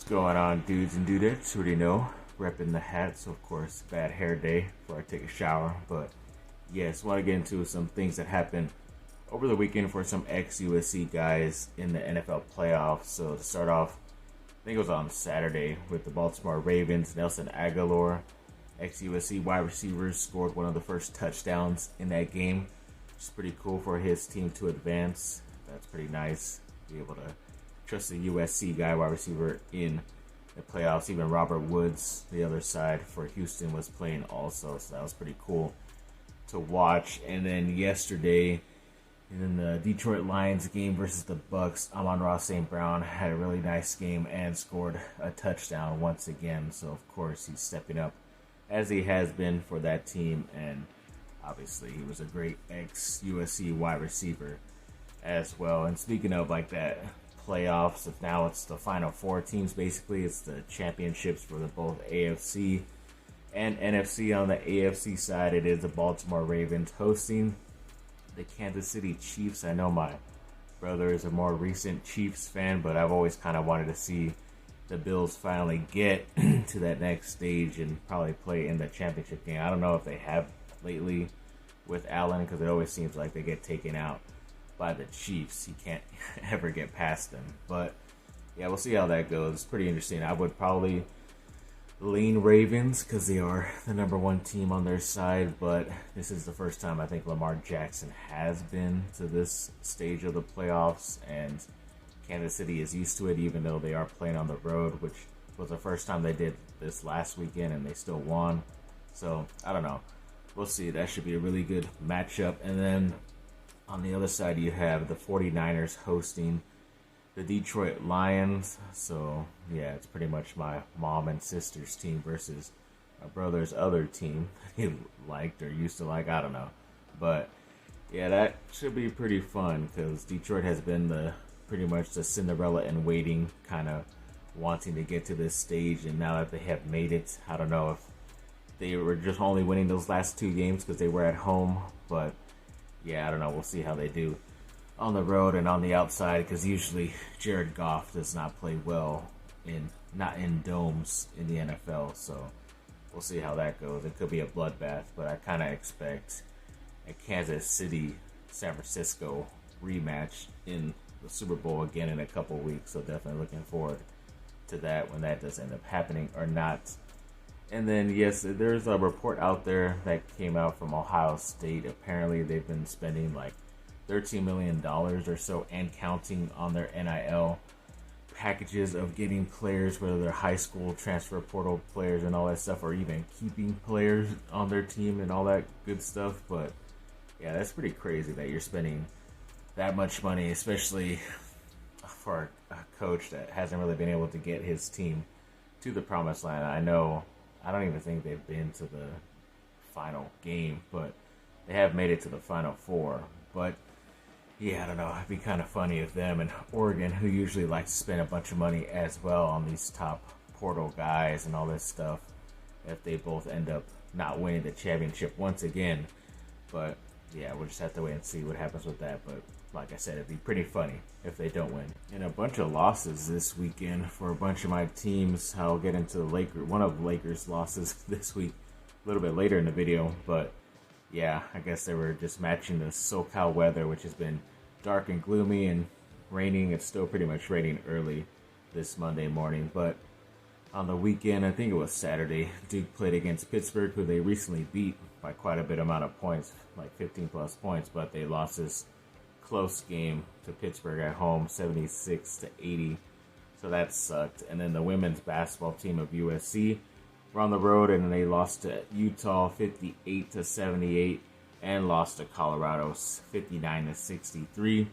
Going on, dudes and dudettes? Who do you know? Repping the hat, so of course, bad hair day before I take a shower. But yes, want to get into some things that happened over the weekend for some ex-USC guys in the NFL playoffs. So to start off, I think it was on Saturday with the Baltimore Ravens. Nelson Aguilar, ex-USC wide receivers, scored one of the first touchdowns in that game. It's pretty cool for his team to advance. That's pretty nice. Be able to trust a USC guy wide receiver in the playoffs. Even Robert Woods, the other side for Houston, was playing also, so that was pretty cool to watch. And then yesterday, in the Detroit Lions game versus the Bucks, Amon-Ra St. Brown had a really nice game and scored a touchdown once again. So of course he's stepping up as he has been for that team, and obviously he was a great ex-USC wide receiver as well. And speaking of like that playoffs, if now it's the final four teams, basically it's the championships for the both AFC and NFC. On the AFC side, it is the Baltimore Ravens hosting the Kansas City Chiefs. I know my brother is a more recent Chiefs fan, but I've always kind of wanted to see the Bills finally get to that next stage and probably play in the championship game. I don't know if they have lately with Allen, because it always seems like they get taken out by the Chiefs. He can't ever get past them. But yeah, we'll see how that goes. It's pretty interesting. I would probably lean Ravens because they are the number one team on their side, but this is the first time I think Lamar Jackson has been to this stage of the playoffs, and Kansas City is used to it, even though they are playing on the road, which was the first time they did this last weekend, and they still won. So I don't know. We'll see. That should be a really good matchup. And then on the other side, you have the 49ers hosting the Detroit Lions. So, yeah, it's pretty much my mom and sister's team versus my brother's other team he liked or used to like. I don't know. But, yeah, that should be pretty fun because Detroit has been pretty much the Cinderella in waiting, kind of wanting to get to this stage. And now that they have made it, I don't know if they were just only winning those last two games because they were at home. But yeah, I don't know. We'll see how they do on the road and on the outside, because usually Jared Goff does not play well not in domes in the NFL. So we'll see how that goes. It could be a bloodbath, but I kind of expect a Kansas City San Francisco rematch in the Super Bowl again in a couple weeks. So definitely looking forward to that when that does end up happening or not. And then, yes, there's a report out there that came out from Ohio State. Apparently, they've been spending like $13 million or so and counting on their NIL packages of getting players, whether they're high school transfer portal players and all that stuff, or even keeping players on their team and all that good stuff. But yeah, that's pretty crazy that you're spending that much money, especially for a coach that hasn't really been able to get his team to the promised land. I don't even think they've been to the final game, but they have made it to the final four. But yeah, I don't know. It'd be kind of funny if them and Oregon, who usually likes to spend a bunch of money as well on these top portal guys and all this stuff, if they both end up not winning the championship once again. But yeah, we'll just have to wait and see what happens with that. But like I said, it'd be pretty funny if they don't win. And a bunch of losses this weekend for a bunch of my teams. I'll get into one of Lakers' losses this week a little bit later in the video. But yeah, I guess they were just matching the SoCal weather, which has been dark and gloomy and raining. It's still pretty much raining early this Monday morning. But on the weekend, I think it was Saturday, Duke played against Pittsburgh, who they recently beat by quite a bit amount of points, like 15 plus points, but they lost this close game to Pittsburgh at home, 76-80. So that sucked. And then the women's basketball team of USC were on the road, and they lost to Utah 58-78, and lost to Colorado 59-63.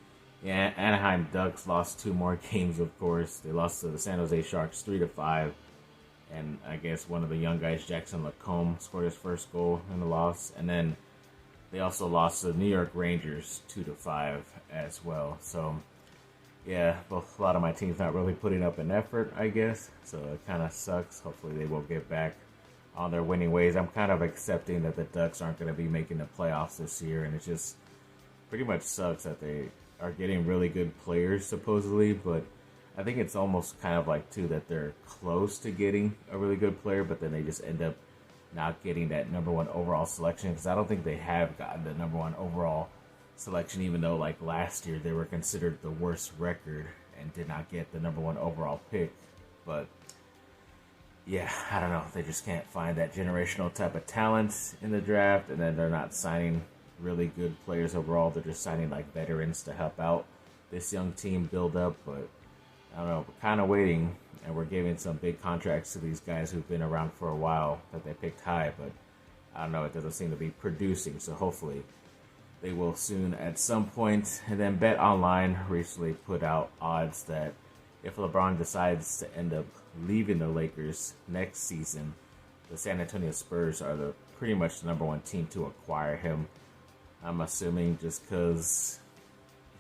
Yeah, Anaheim Ducks lost two more games, of course. They lost to the San Jose Sharks 3-5. And I guess one of the young guys, Jackson Lacombe, scored his first goal in the loss. And then they also lost to the New York Rangers 2-5 as well. So yeah, a lot of my teams not really putting up an effort, I guess. So it kind of sucks. Hopefully they will get back on their winning ways. I'm kind of accepting that the Ducks aren't going to be making the playoffs this year. And it just pretty much sucks that they are getting really good players, supposedly. But I think it's almost kind of like too that they're close to getting a really good player, but then they just end up not getting that number one overall selection, because I don't think they have gotten the number one overall selection, even though like last year they were considered the worst record and did not get the number one overall pick. But yeah, I don't know. They just can't find that generational type of talent in the draft, and then they're not signing really good players overall. They're just signing like veterans to help out this young team build up. But I don't know, we're kind of waiting, and we're giving some big contracts to these guys who've been around for a while that they picked high, but I don't know, it doesn't seem to be producing, so hopefully they will soon at some point. And then Bet Online recently put out odds that if LeBron decides to end up leaving the Lakers next season, the San Antonio Spurs are pretty much the number one team to acquire him. I'm assuming just because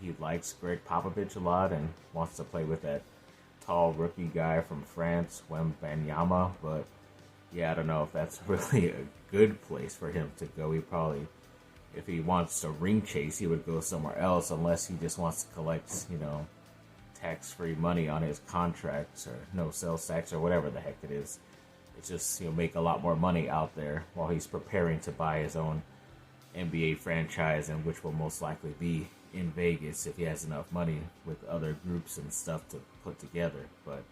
he likes Greg Popovich a lot and wants to play with that tall rookie guy from France, Wembanyama. But yeah, I don't know if that's really a good place for him to go. He probably, if he wants to ring chase, he would go somewhere else, unless he just wants to collect, tax-free money on his contracts or no sales tax or whatever the heck it is. It's just he'll make a lot more money out there while he's preparing to buy his own NBA franchise, and which will most likely be in Vegas if he has enough money with other groups and stuff to put together. But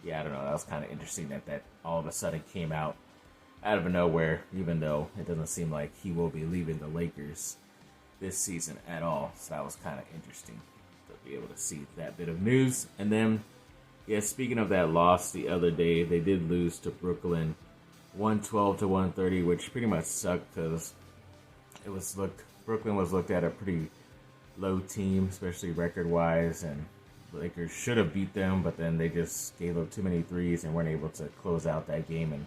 yeah, I don't know, that was kind of interesting that all of a sudden came out of nowhere, even though it doesn't seem like he will be leaving the Lakers this season at all. So that was kind of interesting to be able to see that bit of news. And then, yeah, speaking of that loss the other day, they did lose to Brooklyn 112-130, which pretty much sucked because Brooklyn was looked at a pretty low team, especially record-wise, and the Lakers should have beat them, but then they just gave up too many threes and weren't able to close out that game and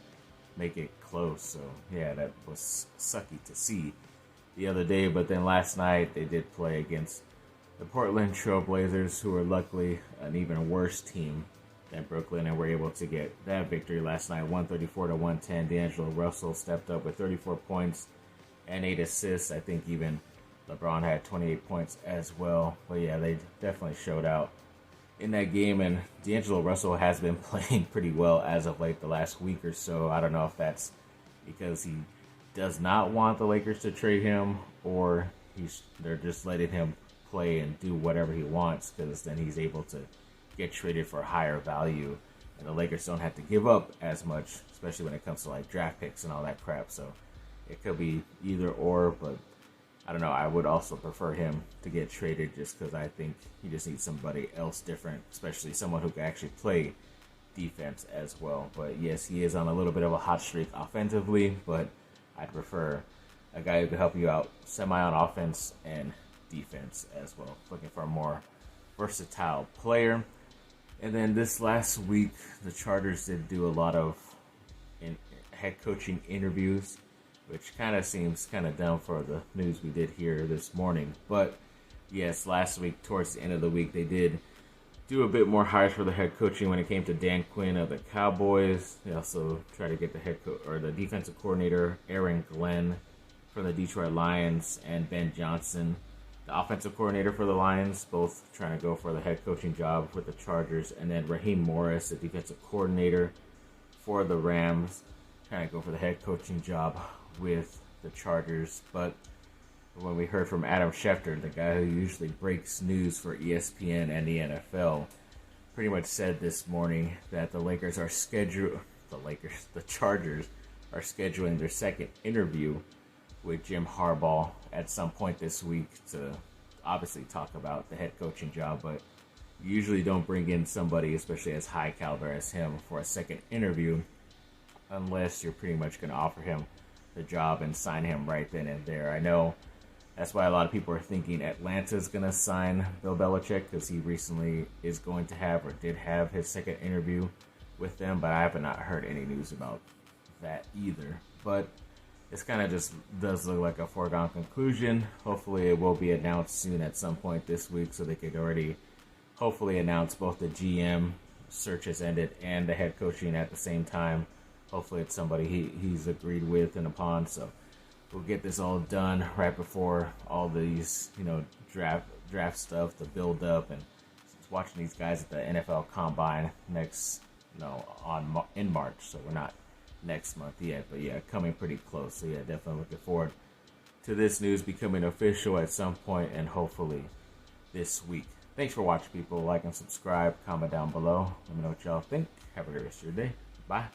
make it close. So yeah, that was sucky to see the other day. But then last night they did play against the Portland Trail Blazers, who are luckily an even worse team than Brooklyn, and were able to get that victory last night, 134-110. D'Angelo Russell stepped up with 34 points and 8 assists. I think even LeBron had 28 points as well. But yeah, they definitely showed out in that game, and D'Angelo Russell has been playing pretty well as of late the last week or so. I don't know if that's because he does not want the Lakers to trade him, or they're just letting him play and do whatever he wants, because then he's able to get traded for higher value, and the Lakers don't have to give up as much, especially when it comes to like draft picks and all that crap. So it could be either or, but I don't know. I would also prefer him to get traded, just because I think he just needs somebody else different, especially someone who can actually play defense as well. But yes, he is on a little bit of a hot streak offensively, but I'd prefer a guy who can help you out semi on offense and defense as well. Looking for a more versatile player. And then this last week, the Chargers did do a lot of head coaching interviews, which kind of seems kind of dumb for the news we did here this morning. But yes, last week, towards the end of the week, they did do a bit more hires for the head coaching when it came to Dan Quinn of the Cowboys. They also tried to get the defensive coordinator, Aaron Glenn, from the Detroit Lions, and Ben Johnson, the offensive coordinator for the Lions, both trying to go for the head coaching job with the Chargers. And then Raheem Morris, the defensive coordinator for the Rams, trying to go for the head coaching job with the Chargers. But when we heard from Adam Schefter, the guy who usually breaks news for ESPN and the NFL, pretty much said this morning that the Chargers are scheduling their second interview with Jim Harbaugh at some point this week to obviously talk about the head coaching job. But you usually don't bring in somebody, especially as high caliber as him, for a second interview unless you're pretty much going to offer him the job and sign him right then and there. I know that's why a lot of people are thinking Atlanta's going to sign Bill Belichick, because he recently is going to have, or did have, his second interview with them, but I have not heard any news about that either. But it's kind of just does look like a foregone conclusion. Hopefully it will be announced soon at some point this week, so they could already hopefully announce both the GM search has ended and the head coaching at the same time. Hopefully it's somebody he's agreed with and upon, so we'll get this all done right before all these, draft stuff, the build up, and watching these guys at the NFL Combine next, in March. So we're not next month yet, but yeah, coming pretty close. So yeah, definitely looking forward to this news becoming official at some point, and hopefully this week. Thanks for watching, people. Like and subscribe. Comment down below. Let me know what y'all think. Have a great rest of your day. Bye.